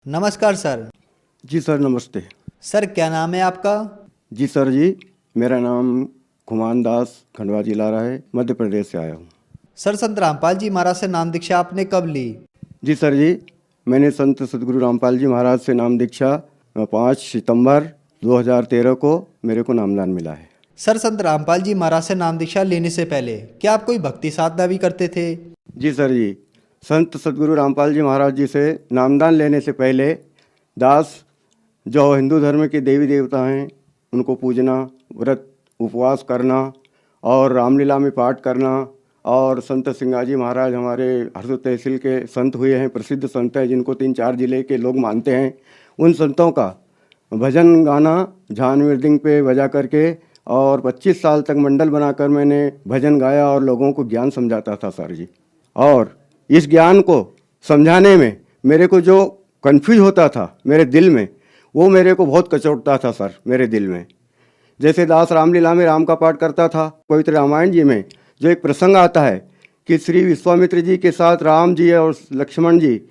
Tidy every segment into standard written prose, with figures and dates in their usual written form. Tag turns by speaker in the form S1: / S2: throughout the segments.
S1: नमस्कार सर।
S2: जी सर, नमस्ते।
S1: सर क्या नाम है आपका?
S2: जी सर जी, मेरा नाम खुमान दास, खंडवा जिला रहा है, मध्य प्रदेश से आया हूँ।
S1: सर संत रामपाल जी महाराज से नाम दीक्षा आपने कब ली?
S2: जी सर जी, मैंने संत सदगुरु रामपाल जी महाराज से नाम दीक्षा 5 सितंबर 2013 को मेरे को नामदान मिला है।
S1: सर संत रामपाल जी महाराज से नाम दीक्षा लेने से पहले क्या आप कोई भक्ति साधना भी करते थे?
S2: जी सर जी, संत सदगुरु रामपाल जी महाराज जी से नामदान लेने से पहले दास जो हिंदू धर्म के देवी देवता हैं उनको पूजना, व्रत उपवास करना और रामलीला में पाठ करना, और संत सिंगाजी महाराज हमारे हरसोद तहसील के संत हुए हैं, प्रसिद्ध संत हैं जिनको 3-4 जिले के लोग मानते हैं। उन संतों का भजन गाना झान मृदंग पे बजा करके और 25 साल तक मंडल बनाकर मैंने भजन गाया और लोगों को ज्ञान समझाता था सर जी। और इस ज्ञान को समझाने में मेरे को जो कन्फ्यूज होता था मेरे दिल में, वो मेरे को बहुत कचोटता था सर मेरे दिल में। जैसे दास रामलीला में राम का पाठ करता था, पवित्र रामायण जी में जो एक प्रसंग आता है कि श्री विश्वामित्र जी के साथ राम जी और लक्ष्मण जी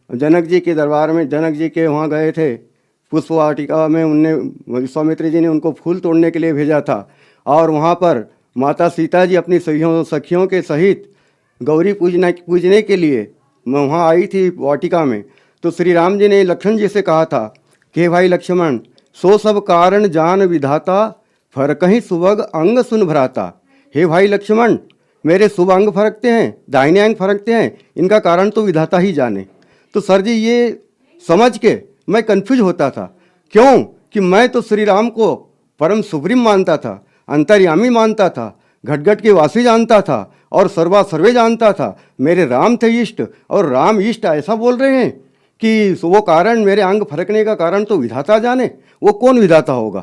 S2: जनक जी के दरबार में, जनक जी के वहाँ गए थे पुष्प वाटिका में, उनने विश्वामित्र जी ने उनको फूल तोड़ने के लिए भेजा था और वहाँ पर माता सीता जी अपनी सखियों के सहित गौरी पूजने के लिए वहाँ आई थी वाटिका में। तो श्री राम जी ने लक्ष्मण जी से कहा था कि भाई लक्ष्मण, सो सब कारण जान विधाता, फरक ही सुबग अंग सुन भराता। हे भाई लक्ष्मण, मेरे शुभ अंग फरकते हैं, दाहिने अंग फरकते हैं, इनका कारण तो विधाता ही जाने। तो सर जी ये समझ के मैं कंफ्यूज होता था। क्यों कि मैं तो श्री राम को परम सुप्रीम मानता था, अंतर्यामी मानता था, घट घट के वासी जानता था और सर्वा सर्वे जानता था। मेरे राम थे इष्ट और राम इष्ट ऐसा बोल रहे हैं कि वो कारण, मेरे अंग फरकने का कारण तो विधाता जाने। वो कौन विधाता होगा?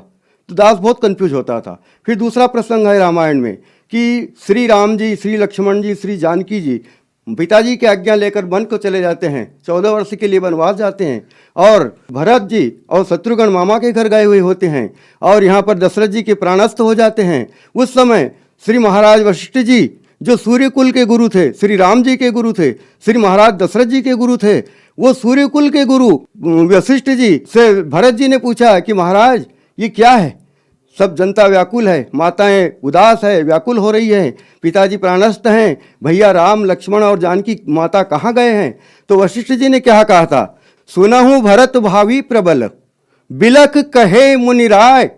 S2: तो दास बहुत कंफ्यूज होता था। फिर दूसरा प्रसंग है रामायण में कि श्री राम जी, श्री लक्ष्मण जी, श्री जानकी जी पिताजी की आज्ञा लेकर वन को चले जाते हैं, 14 वर्ष के लिए वनवास जाते हैं और भरत जी और शत्रुघ्न मामा के घर गए हुए होते हैं और यहाँ पर दशरथ जी के प्राणस्थ हो जाते हैं। उस समय श्री महाराज वशिष्ठ जी जो सूर्य कुल के गुरु थे, श्री राम जी के गुरु थे, श्री महाराज दशरथ जी के गुरु थे, वो सूर्य कुल के गुरु वशिष्ठ जी से भरत जी ने पूछा कि महाराज ये क्या है? सब जनता व्याकुल है, माताएं उदास है, व्याकुल हो रही है, पिताजी प्राणस्थ हैं, भैया राम लक्ष्मण और जानकी माता कहाँ गए हैं? तो वशिष्ठ जी ने क्या कहा था? सुनहु भरत भावी प्रबल, बिलख कहे मुनिराय,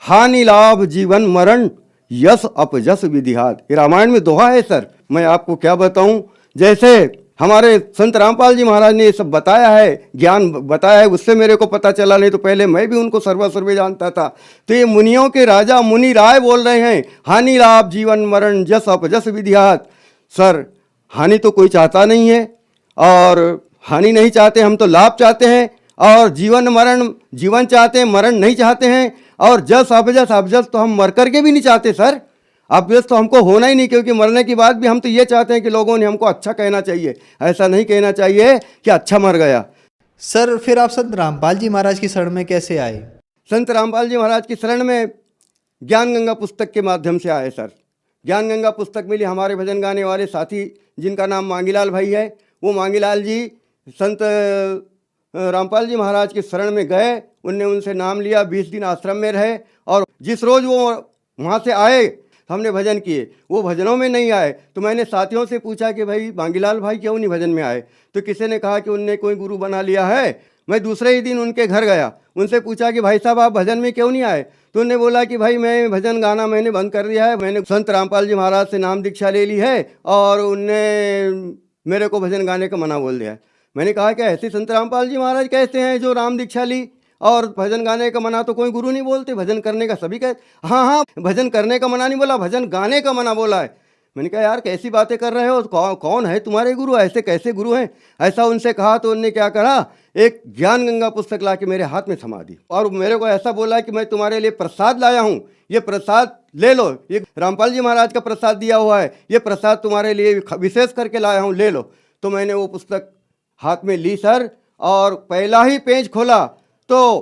S2: हानि लाभ जीवन मरण, यश अपजस विधिहात। ये रामायण में दोहा है सर, मैं आपको क्या बताऊं। जैसे हमारे संत रामपाल जी महाराज ने ये सब बताया है, ज्ञान बताया है, उससे मेरे को पता चला, नहीं तो पहले मैं भी उनको सर्वा सर्वे जानता था। तो ये मुनियों के राजा मुनि राय बोल रहे हैं, हानि लाभ जीवन मरण यश अपजस विधिहात। सर हानि तो कोई चाहता नहीं है और हानि नहीं चाहते, हम तो लाभ चाहते हैं, और जीवन मरण, जीवन चाहते हैं, मरण नहीं चाहते हैं, और जस अपजस, अपजस तो हम मर करके भी नहीं चाहते सर। अपजस तो हमको होना ही नहीं, क्योंकि मरने के बाद भी हम तो ये चाहते हैं कि लोगों ने हमको अच्छा कहना चाहिए, ऐसा नहीं कहना चाहिए कि अच्छा मर गया।
S1: सर फिर आप संत रामपाल जी महाराज की शरण में कैसे आए?
S2: संत रामपाल जी महाराज की शरण में ज्ञान गंगा पुस्तक के माध्यम से आए सर। ज्ञान गंगा पुस्तक मिली, हमारे भजन गाने वाले साथी जिनका नाम मांगीलाल भाई है, वो मांगीलाल जी संत रामपाल जी महाराज के शरण में गए, उनने उनसे नाम लिया, 20 दिन आश्रम में रहे और जिस रोज़ वो वहाँ से आए हमने भजन किए, वो भजनों में नहीं आए। तो मैंने साथियों से पूछा कि भाई मांगीलाल भाई क्यों नहीं भजन में आए? तो किसी ने कहा कि उनने कोई गुरु बना लिया है। मैं दूसरे ही दिन उनके घर गया, उनसे पूछा कि भाई साहब आप भजन में क्यों नहीं आए? तो उन्होंने बोला कि भाई मैं भजन गाना मैंने बंद कर दिया है, मैंने संत रामपाल जी महाराज से नाम दीक्षा ले ली है और उनने मेरे को भजन गाने का मना बोल दिया है। मैंने कहा कि ऐसे संत रामपाल जी महाराज कैसे हैं जो नाम दीक्षा ली और भजन गाने का मना तो कोई गुरु नहीं बोलते, भजन करने का सभी कहते। हाँ हाँ, भजन करने का मना नहीं बोला, भजन गाने का मना बोला है। मैंने कहा यार कैसी बातें कर रहे हो, कौन है तुम्हारे गुरु, ऐसे कैसे गुरु हैं? ऐसा उनसे कहा तो उनने क्या करा, एक ज्ञान गंगा पुस्तक ला के मेरे हाथ में थमा दी और मेरे को ऐसा बोला कि मैं तुम्हारे लिए प्रसाद लाया हूँ, ये प्रसाद ले लो, ये रामपाल जी महाराज का प्रसाद दिया हुआ है, ये प्रसाद तुम्हारे लिए विशेष करके लाया हूँ, ले लो। तो मैंने वो पुस्तक हाथ में ली सर और पहला ही पेज खोला तो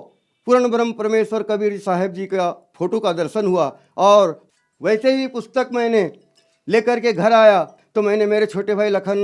S2: पूर्ण ब्रह्म परमेश्वर कबीर साहब जी का फोटो का दर्शन हुआ और वैसे ही पुस्तक मैंने लेकर के घर आया तो मैंने मेरे छोटे भाई लखन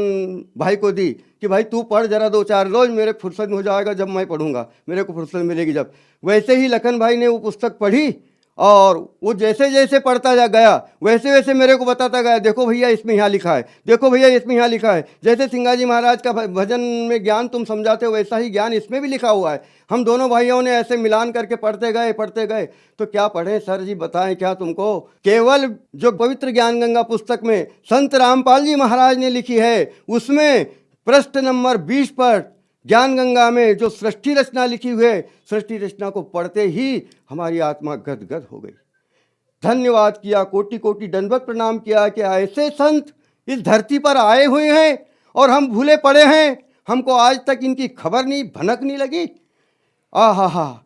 S2: भाई को दी कि भाई तू पढ़ जरा 2-4 रोज, मेरे फुर्सत हो जाएगा जब मैं पढ़ूंगा, मेरे को फुर्सत मिलेगी जब। वैसे ही लखन भाई ने वो पुस्तक पढ़ी और वो जैसे जैसे पढ़ता जा गया वैसे वैसे मेरे को बताता गया, देखो भैया इसमें यहाँ लिखा है, देखो भैया इसमें यहाँ लिखा है। जैसे सिंगाजी महाराज का भजन में ज्ञान तुम समझाते हो वैसा ही ज्ञान इसमें भी लिखा हुआ है। हम दोनों भाइयों ने ऐसे मिलान करके पढ़ते गए। तो क्या पढ़ें सर जी, बताएं क्या तुमको। केवल जो पवित्र ज्ञान गंगा पुस्तक में संत रामपाल जी महाराज ने लिखी है, उसमें पृष्ठ नंबर 20 पर ज्ञान गंगा में जो सृष्टि रचना लिखी हुई है, सृष्टि रचना को पढ़ते ही हमारी आत्मा गदगद हो गई। धन्यवाद किया, कोटि कोटि दंडवत प्रणाम किया कि ऐसे संत इस धरती पर आए हुए हैं और हम भूले पड़े हैं, हमको आज तक इनकी खबर नहीं, भनक नहीं लगी। आहा,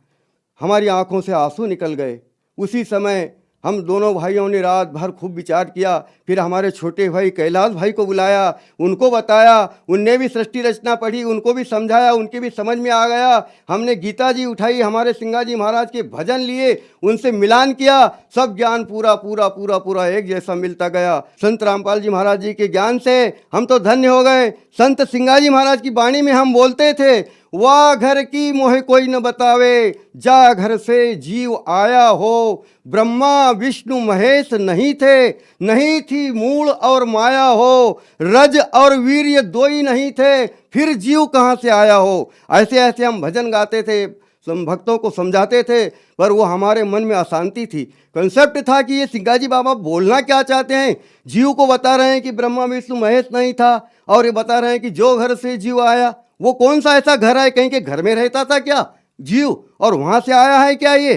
S2: हमारी आंखों से आंसू निकल गए। उसी समय हम दोनों भाइयों ने रात भर खूब विचार किया। फिर हमारे छोटे भाई कैलाश भाई को बुलाया, उनको बताया, उनने भी सृष्टि रचना पढ़ी, उनको भी समझाया, उनके भी समझ में आ गया। हमने गीता जी उठाई, हमारे सिंगाजी महाराज के भजन लिए, उनसे मिलान किया, सब ज्ञान पूरा पूरा पूरा पूरा एक जैसा मिलता गया। संत रामपाल जी महाराज जी के ज्ञान से हम तो धन्य हो गए। संत सिंगाजी महाराज की वाणी में हम बोलते थे, वाह घर की मोहे कोई न बतावे, जा घर से जीव आया हो। ब्रह्मा विष्णु महेश नहीं थे, नहीं थी मूल और माया हो। रज और वीर्य दो ही नहीं थे, फिर जीव कहाँ से आया हो। ऐसे ऐसे हम भजन गाते थे, भक्तों को समझाते थे, पर वो हमारे मन में अशांति थी। कंसेप्ट था कि ये सिंगाजी बाबा बोलना क्या चाहते हैं। जीव को बता रहे हैं कि ब्रह्मा विष्णु महेश नहीं था, और ये बता रहे हैं कि जो घर से जीव आया, वो कौन सा ऐसा घर है, कहीं के घर में रहता था क्या जीव और वहाँ से आया है क्या ये,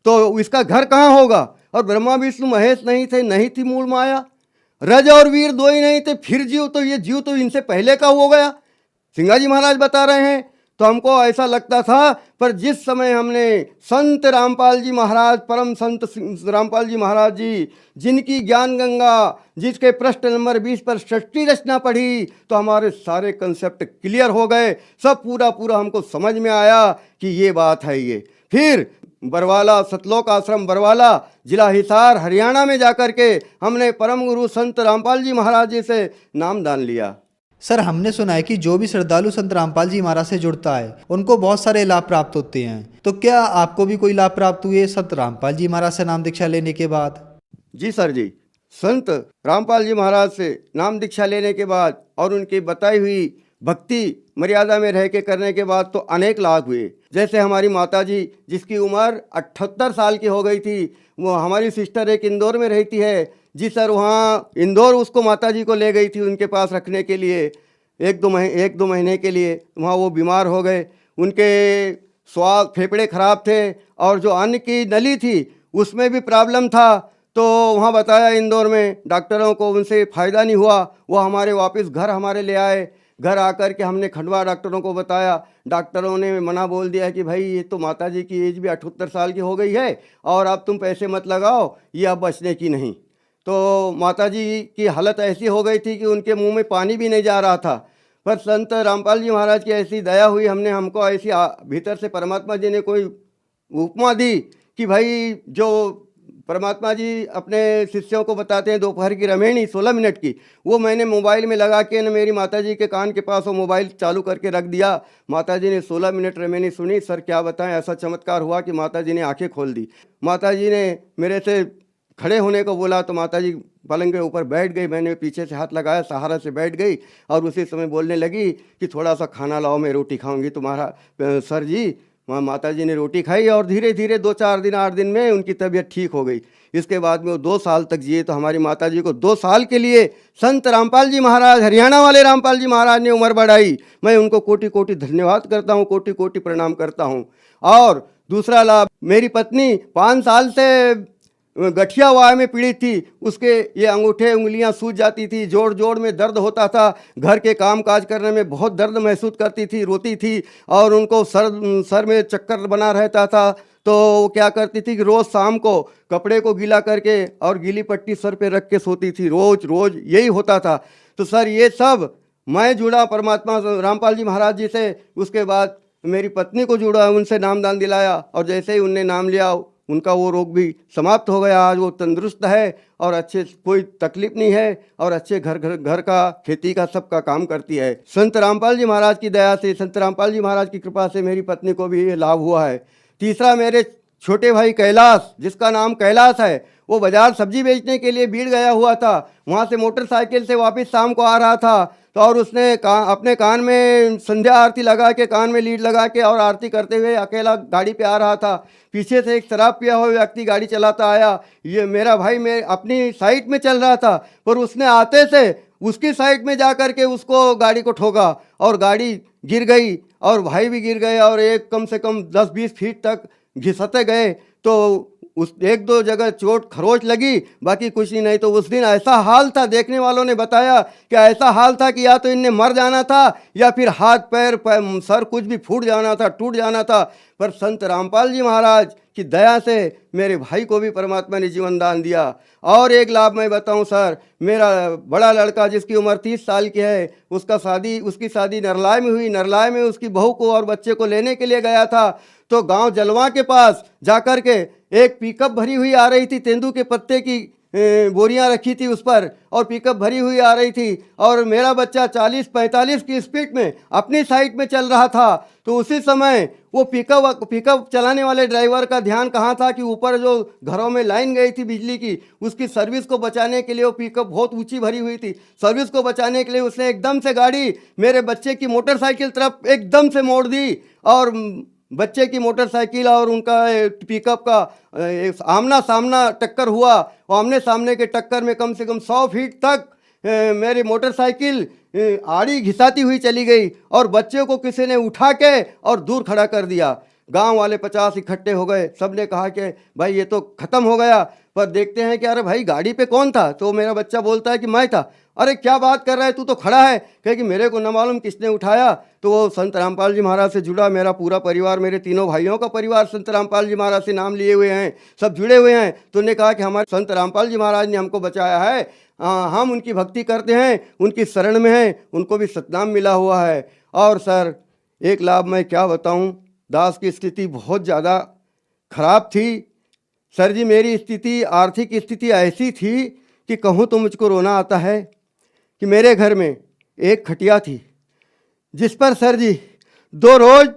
S2: तो इसका घर कहाँ होगा। और ब्रह्मा विष्णु महेश नहीं थे, नहीं थी मूल माया, रज और वीर दो ही नहीं थे, फिर जीव, तो ये जीव तो इनसे पहले का हो गया, सिंगाजी महाराज बता रहे हैं। तो हमको ऐसा लगता था, पर जिस समय हमने संत रामपाल जी महाराज, परम संत रामपाल जी महाराज जी, जिनकी ज्ञान गंगा, जिसके पृष्ठ नंबर 20 पर सृष्टि रचना पढ़ी, तो हमारे सारे कंसेप्ट क्लियर हो गए, सब पूरा पूरा हमको समझ में आया कि ये बात है ये। फिर बरवाला, सतलोक आश्रम बरवाला, जिला हिसार, हरियाणा में जाकर के हमने परम गुरु संत रामपाल जी महाराज जी से नामदान लिया।
S1: सर, हमने सुना है कि जो भी श्रद्धालु संत रामपाल जी महाराज से जुड़ता है उनको बहुत सारे लाभ प्राप्त होते हैं, तो क्या आपको भी कोई लाभ प्राप्त हुए संत रामपाल जी महाराज से नाम दीक्षा लेने के बाद?
S2: जी सर जी, संत रामपाल जी महाराज से नाम दीक्षा लेने के बाद और उनकी बताई हुई भक्ति मर्यादा में रह के करने के बाद तो अनेक लाभ हुए। जैसे हमारी माता जी, जिसकी उम्र 78 साल की हो गई थी, वो हमारी सिस्टर एक इंदौर में रहती है। जी सर, वहाँ इंदौर उसको माता जी को ले गई थी उनके पास रखने के लिए, एक दो महीने के लिए। वहाँ वो बीमार हो गए, उनके स्वाद फेफड़े खराब थे और जो अन्न की नली थी उसमें भी प्रॉब्लम था। तो वहाँ बताया इंदौर में डॉक्टरों को, उनसे फ़ायदा नहीं हुआ। वो हमारे वापस घर हमारे ले आए। घर आकर के हमने खंडवा डॉक्टरों को बताया, डॉक्टरों ने मना बोल दिया कि भाई ये तो माता जी की एज भी 78 साल की हो गई है और अब तुम पैसे मत लगाओ, ये अब बचने की नहीं। तो माता जी की हालत ऐसी हो गई थी कि उनके मुंह में पानी भी नहीं जा रहा था। पर संत रामपाल जी महाराज की ऐसी दया हुई, हमको ऐसी भीतर से परमात्मा जी ने कोई उपमा दी कि भाई जो परमात्मा जी अपने शिष्यों को बताते हैं दोपहर की रमेणी 16 मिनट की, वो मैंने मोबाइल में लगा के न मेरी माता जी के कान के पास वो मोबाइल चालू करके रख दिया। माता जी ने 16 मिनट रमेणी सुनी। सर क्या बताएं, ऐसा चमत्कार हुआ कि माता जी ने आंखें खोल दी। माता जी ने मेरे से खड़े होने को बोला तो माता जी पलंग के ऊपर बैठ गई। मैंने पीछे से हाथ लगाया, सहारा से बैठ गई और उसी समय बोलने लगी कि थोड़ा सा खाना लाओ, मैं रोटी खाऊंगी तुम्हारा। सर जी, माता जी ने रोटी खाई और धीरे धीरे 2-4 दिन 8 दिन में उनकी तबीयत ठीक हो गई। इसके बाद में वो 2 साल तक जिए। तो हमारी माता जी को 2 साल के लिए संत रामपाल जी महाराज, हरियाणा वाले रामपाल जी महाराज ने उम्र बढ़ाई। मैं उनको कोटि कोटि धन्यवाद करता हूँ, कोटि कोटि प्रणाम करता हूँ। और दूसरा लाभ, मेरी पत्नी 5 साल से गठिया वाय में पीड़ित थी। उसके ये अंगूठे उंगलियां सूज जाती थी, जोड़ जोड़ में दर्द होता था, घर के काम काज करने में बहुत दर्द महसूस करती थी, रोती थी और उनको सर में चक्कर बना रहता था। तो वो क्या करती थी कि रोज़ शाम को कपड़े को गीला करके और गीली पट्टी सर पे रख के सोती थी, रोज़ रोज़ यही होता था। तो सर ये सब मैं जुड़ा परमात्मा रामपाल जी महाराज जी से। उसके बाद मेरी पत्नी को जुड़ा, उनसे नामदान दिलाया और जैसे ही उनने नाम लिया उनका वो रोग भी समाप्त हो गया। आज वो तंदुरुस्त है और अच्छे, कोई तकलीफ नहीं है और अच्छे घर का खेती का सबका काम करती है। संत रामपाल जी महाराज की दया से, संत रामपाल जी महाराज की कृपा से मेरी पत्नी को भी ये लाभ हुआ है। तीसरा, मेरे छोटे भाई कैलाश, जिसका नाम कैलाश है, वो बाजार सब्जी बेचने के लिए भीड़ गया हुआ था। वहाँ से मोटरसाइकिल से वापस शाम को आ रहा था तो और उसने अपने कान में संध्या आरती लगा के, कान में लीड लगा के और आरती करते हुए अकेला गाड़ी पे आ रहा था। पीछे से एक शराब पिया हुआ व्यक्ति गाड़ी चलाता आया। ये मेरा भाई मैं अपनी साइड में चल रहा था, पर उसने आते से उसकी साइड में जा कर के उसको गाड़ी को ठोका और गाड़ी गिर गई और भाई भी गिर गए और एक कम से कम 10-20 फीट तक घिसते गए। तो उस एक दो जगह चोट खरोच लगी, बाकी कुछ ही नहीं। तो उस दिन ऐसा हाल था, देखने वालों ने बताया कि ऐसा हाल था कि या तो इनने मर जाना था या फिर हाथ पैर सर कुछ भी फूट जाना था, टूट जाना था। पर संत रामपाल जी महाराज की दया से मेरे भाई को भी परमात्मा ने जीवन दान दिया। और एक लाभ मैं बताऊं सर, मेरा बड़ा लड़का जिसकी उम्र 30 साल की है, उसकी शादी नरलाय में हुई। नरलाय में उसकी बहू को और बच्चे को लेने के लिए गया था तो गांव जलवा के पास जाकर के एक पिकअप भरी हुई आ रही थी, तेंदू के पत्ते की बोरियां रखी थी उस पर और पिकअप भरी हुई आ रही थी और मेरा बच्चा 40-45 की स्पीड में अपनी साइड में चल रहा था। तो उसी समय वो पिकअप चलाने वाले ड्राइवर का ध्यान कहाँ था कि ऊपर जो घरों में लाइन गई थी बिजली की, उसकी सर्विस को बचाने के लिए, वो पिकअप बहुत ऊंची भरी हुई थी, सर्विस को बचाने के लिए उसने एकदम से गाड़ी मेरे बच्चे की मोटरसाइकिल तरफ एकदम से मोड़ दी और बच्चे की मोटरसाइकिल और उनका पिकअप का आमना सामना टक्कर हुआ। आमने सामने के टक्कर में कम से कम 100 फीट तक मेरी मोटरसाइकिल आड़ी घिसाती हुई चली गई और बच्चे को किसी ने उठा के और दूर खड़ा कर दिया। गांव वाले 50 इकट्ठे हो गए। सब ने कहा कि भाई ये तो ख़त्म हो गया। पर देखते हैं कि अरे भाई गाड़ी पे कौन था? तो मेरा बच्चा बोलता है कि मैं था। अरे क्या बात कर रहा है, तू तो खड़ा है। कहे कि मेरे को न मालूम किसने उठाया। तो वो संत रामपाल जी महाराज से जुड़ा मेरा पूरा परिवार, मेरे तीनों भाइयों का परिवार संत रामपाल जी महाराज से नाम लिए हुए हैं, सब जुड़े हुए हैं। तो उन्होंने कहा कि हमारे संत रामपाल जी महाराज ने हमको बचाया है, हम उनकी भक्ति करते हैं, उनकी शरण में हैं, उनको भी सतनाम मिला हुआ है। और सर एक लाभ मैं क्या बताऊं, दास की स्थिति बहुत ज़्यादा खराब थी। सर जी मेरी स्थिति, आर्थिक स्थिति ऐसी थी कि कहूँ तो मुझको रोना आता है कि मेरे घर में एक खटिया थी जिस पर सर जी 2 रोज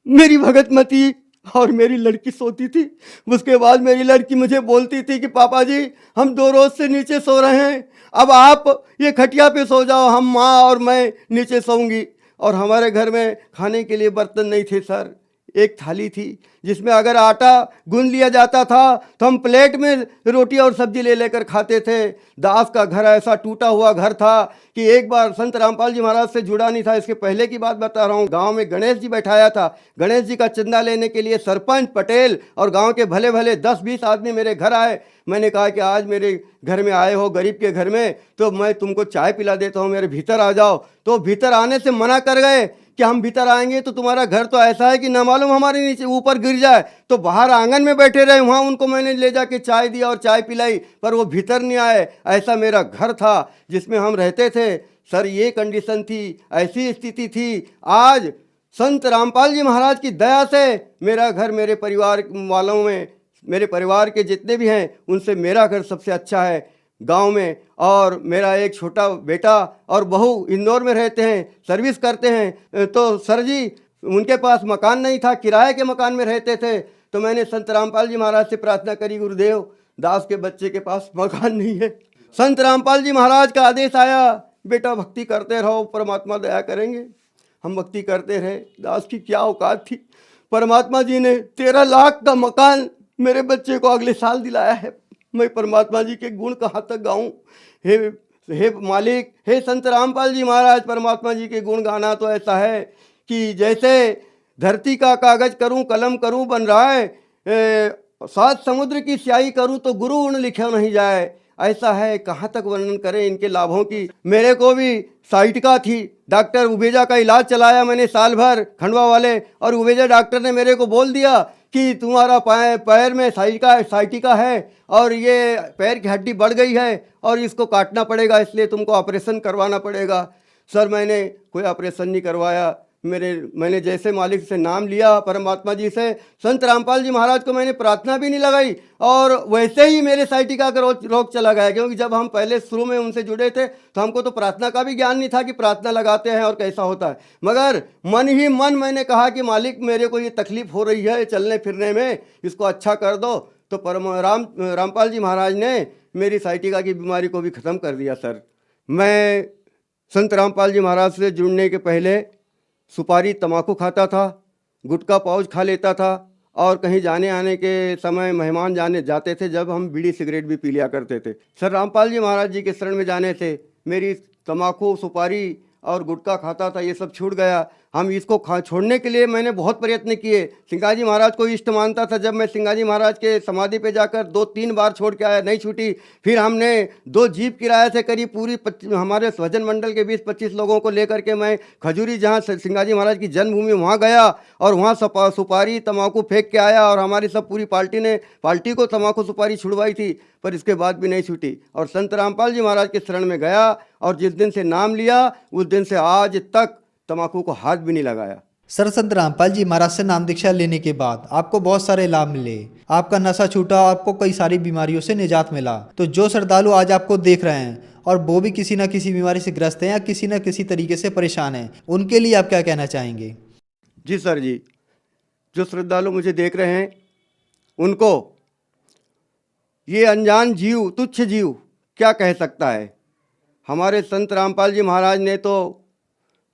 S2: मेरी भगतमती और मेरी लड़की सोती थी। उसके बाद मेरी लड़की मुझे बोलती थी कि पापा जी हम 2 रोज से नीचे सो रहे हैं, अब आप ये खटिया पे सो जाओ, हम माँ और मैं नीचे सोऊंगी। और हमारे घर में खाने के लिए बर्तन नहीं थे सर, एक थाली थी जिसमें अगर आटा गूंद लिया जाता था तो हम प्लेट में रोटी और सब्जी ले लेकर खाते थे। दास का घर ऐसा टूटा हुआ घर था कि एक बार संत रामपाल जी महाराज से जुड़ा नहीं था, इसके पहले की बात बता रहा हूँ। गांव में गणेश जी बैठाया था, गणेश जी का चंदा लेने के लिए सरपंच, पटेल और गांव के भले भले 10-20 आदमी मेरे घर आए। मैंने कहा कि आज मेरे घर में आए हो, गरीब के घर में, तो मैं तुमको चाय पिला देता हूँ, मेरे भीतर आ जाओ। तो भीतर आने से मना कर गए कि हम भीतर आएंगे तो तुम्हारा घर तो ऐसा है कि न मालूम हमारे नीचे ऊपर गिर जाए। तो बाहर आंगन में बैठे रहे, वहाँ उनको मैंने ले जाके चाय दिया और चाय पिलाई, पर वो भीतर नहीं आए। ऐसा मेरा घर था जिसमें हम रहते थे सर, ये कंडीशन थी, ऐसी स्थिति थी। आज संत रामपाल जी महाराज की दया से मेरा घर, मेरे परिवार वालों में, मेरे परिवार के जितने भी हैं उनसे मेरा घर सबसे अच्छा है गांव में। और मेरा एक छोटा बेटा और बहू इंदौर में रहते हैं, सर्विस करते हैं। तो सर जी उनके पास मकान नहीं था, किराए के मकान में रहते थे। तो मैंने संत रामपाल जी महाराज से प्रार्थना करी, गुरुदेव दास के बच्चे के पास मकान नहीं है। संत रामपाल जी महाराज का आदेश आया, बेटा भक्ति करते रहो, परमात्मा दया करेंगे। हम भक्ति करते रहे। दास की क्या औकात थी, परमात्मा जी ने 13 लाख का मकान मेरे बच्चे को अगले साल दिलाया है। मैं परमात्मा जी के गुण कहाँ तक गाऊं? हे मालिक, हे संत रामपाल जी महाराज, परमात्मा जी के गुण गाना तो ऐसा है कि जैसे धरती का कागज करूं, कलम करूं बन रहा है, 7 समुद्र की स्याही करूं तो गुरु गुण लिखा नहीं जाए, ऐसा है। कहाँ तक वर्णन करें इनके लाभों की। मेरे को भी साइटिका थी, डॉक्टर उबेजा का इलाज चलाया मैंने साल भर, खंडवा वाले, और उबेजा डॉक्टर ने मेरे को बोल दिया कि तुम्हारा पैर में साइटिका है और ये पैर की हड्डी बढ़ गई है और इसको काटना पड़ेगा, इसलिए तुमको ऑपरेशन करवाना पड़ेगा। सर मैंने कोई ऑपरेशन नहीं करवाया, मैंने जैसे मालिक से नाम लिया परमात्मा जी से, संत रामपाल जी महाराज को मैंने प्रार्थना भी नहीं लगाई और वैसे ही मेरे साइटी का रोग चला गया। क्योंकि जब हम पहले शुरू में उनसे जुड़े थे तो हमको तो प्रार्थना का भी ज्ञान नहीं था कि प्रार्थना लगाते हैं और कैसा होता है, मगर मन ही मन मैंने कहा कि मालिक मेरे को ये तकलीफ़ हो रही है चलने फिरने में, इसको अच्छा कर दो। तो रामपाल जी महाराज ने मेरी साइटिका की बीमारी को भी ख़त्म कर दिया। सर, मैं संत रामपाल जी महाराज से जुड़ने के पहले सुपारी तम्बाकू खाता था, गुटखा पाउच खा लेता था और कहीं जाने आने के समय मेहमान जाते थे जब हम बीड़ी सिगरेट भी पी लिया करते थे। सर रामपाल जी महाराज जी के शरण में जाने से मेरी तम्बाकू, सुपारी और गुटखा खाता था, ये सब छूट गया। हम इसको छोड़ने के लिए मैंने बहुत प्रयत्न किए। सिंगाजी महाराज को इष्ट मानता था। जब मैं सिंगाजी महाराज के समाधि पे जाकर 2-3 बार छोड़ के आया, नहीं छूटी। फिर हमने 2 जीप किराए से करीब पूरी हमारे स्वजन मंडल के 20-25 लोगों को लेकर के मैं खजूरी, जहाँ सिंगाजी महाराज की जन्मभूमि, वहाँ गया और वहाँ सुपारी तम्बाकू फेंक के आया और हमारी सब पूरी पार्टी को तम्बाकू सुपारी छुड़वाई थी, पर इसके बाद भी नहीं छूटी। और संत रामपाल जी महाराज के शरण में गया और जिस दिन से नाम लिया उस दिन से आज तक तम्बाकू को हाथ भी नहीं लगाया।
S1: सर, संत रामपाल जी महाराज से नाम दीक्षा लेने के बाद आपको बहुत सारे लाभ मिले, आपका नशा छूटा, आपको कई सारी बीमारियों से निजात मिला। तो जो श्रद्धालु आज आपको देख रहे हैं और वो भी किसी न किसी बीमारी से ग्रस्त हैं या किसी न किसी तरीके से परेशान हैं, उनके लिए आप क्या कहना चाहेंगे?
S2: जी सर जी, जो श्रद्धालु मुझे देख रहे हैं उनको ये अनजान जीव, तुच्छ जीव क्या कह सकता है। हमारे संत रामपाल जी महाराज ने तो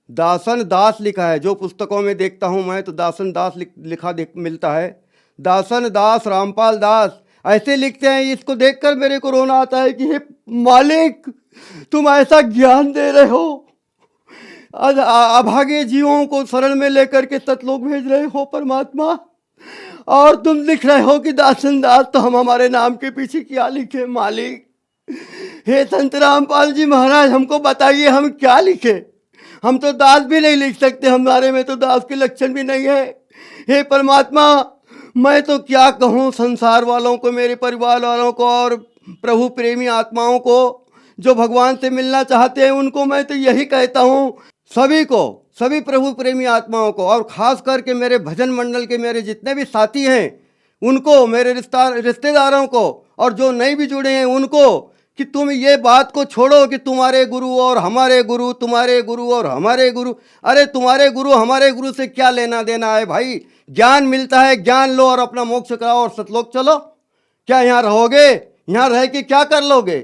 S2: दासन दास लिखा है। जो पुस्तकों में देखता हूँ मैं तो दासन दास लिखा मिलता है। दासन दास रामपाल दास ऐसे लिखते हैं। इसको देखकर मेरे को रोना आता है कि हे मालिक, तुम ऐसा ज्ञान दे रहे हो, अभागे जीवों को शरण में लेकर के सतलोक भेज रहे हो परमात्मा, और तुम लिख रहे हो कि दासन दास, तो हम हमारे नाम के पीछे क्या लिखे मालिक? हे संत रामपाल जी महाराज, हमको बताइए हम क्या लिखे? हम तो दास भी नहीं लिख सकते, हमारे में तो दास के लक्षण भी नहीं है। हे परमात्मा, मैं तो क्या कहूँ संसार वालों को, मेरे परिवार वालों को और प्रभु प्रेमी आत्माओं को जो भगवान से मिलना चाहते हैं, उनको मैं तो यही कहता हूँ, सभी प्रभु प्रेमी आत्माओं को, और ख़ास करके मेरे भजन मंडल के मेरे जितने भी साथी हैं उनको, मेरे रिश्तेदारों को, और जो नए भी जुड़े हैं उनको, कि तुम ये बात को छोड़ो कि तुम्हारे गुरु और हमारे गुरु, तुम्हारे गुरु और हमारे गुरु। अरे तुम्हारे गुरु हमारे गुरु से क्या लेना देना है भाई? ज्ञान मिलता है, ज्ञान लो और अपना मोक्ष कराओ और सतलोक चलो। क्या यहाँ रहोगे? यहाँ रह के क्या कर लोगे?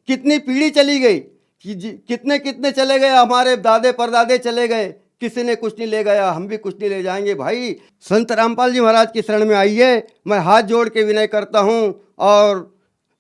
S2: कितनी पीढ़ी चली गई, कितने कितने चले गए, हमारे दादे परदादे चले गए, किसी ने कुछ नहीं ले गया, हम भी कुछ नहीं ले जाएंगे। भाई संत रामपाल जी महाराज की शरण में आइए। मैं हाथ जोड़ के विनय करता हूँ और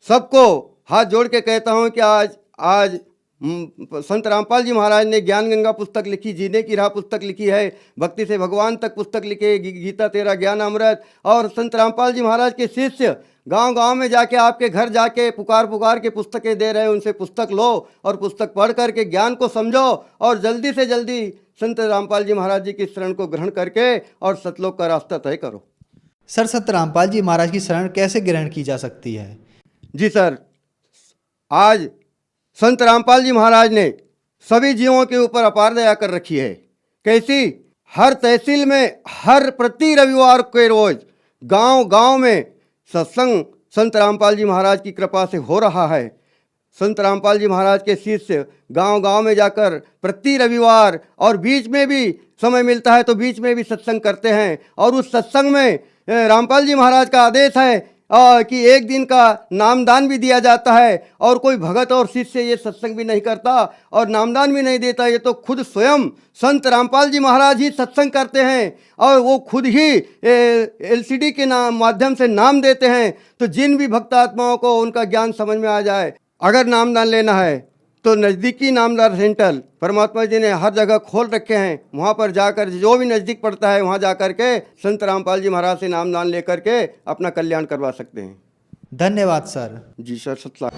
S2: सबको हाथ जोड़ के कहता हूँ कि आज संत रामपाल जी महाराज ने ज्ञान गंगा पुस्तक लिखी, जीने की राह पुस्तक लिखी है, भक्ति से भगवान तक पुस्तक लिखे, गीता तेरा ज्ञान अमृत। और संत रामपाल जी महाराज के शिष्य गांव-गांव में जाके, आपके घर जाके पुकार के पुस्तकें दे रहे हैं। उनसे पुस्तक लो और पुस्तक पढ़ करके ज्ञान को समझो और जल्दी से जल्दी संत रामपाल जी महाराज जी की शरण को ग्रहण करके और सतलोक का रास्ता तय करो।
S1: सर, संत रामपाल जी महाराज की शरण कैसे ग्रहण की जा सकती है?
S2: जी सर, आज संत रामपाल जी महाराज ने सभी जीवों के ऊपर अपार दया कर रखी है। कैसी? हर तहसील में हर प्रति रविवार के रोज गांव-गांव में सत्संग संत रामपाल जी महाराज की कृपा से हो रहा है। संत रामपाल जी महाराज के शिष्य गांव-गांव में जाकर प्रति रविवार, और बीच में भी समय मिलता है तो बीच में भी सत्संग करते हैं। और उस सत्संग में रामपाल जी महाराज का आदेश है कि एक दिन का नामदान भी दिया जाता है। और कोई भगत और शिष्य ये सत्संग भी नहीं करता और नामदान भी नहीं देता, ये तो खुद स्वयं संत रामपाल जी महाराज ही सत्संग करते हैं और वो खुद ही LCD के माध्यम से नाम देते हैं। तो जिन भी भक्त आत्माओं को उनका ज्ञान समझ में आ जाए, अगर नामदान लेना है तो नज़दीकी नामदान सेंटर परमात्मा जी ने हर जगह खोल रखे हैं। वहाँ पर जाकर जो भी नज़दीक पड़ता है वहाँ जाकर के संत रामपाल जी महाराज से नामदान लेकर के अपना कल्याण करवा सकते हैं।
S1: धन्यवाद सर।
S2: जी सर, सत्ला।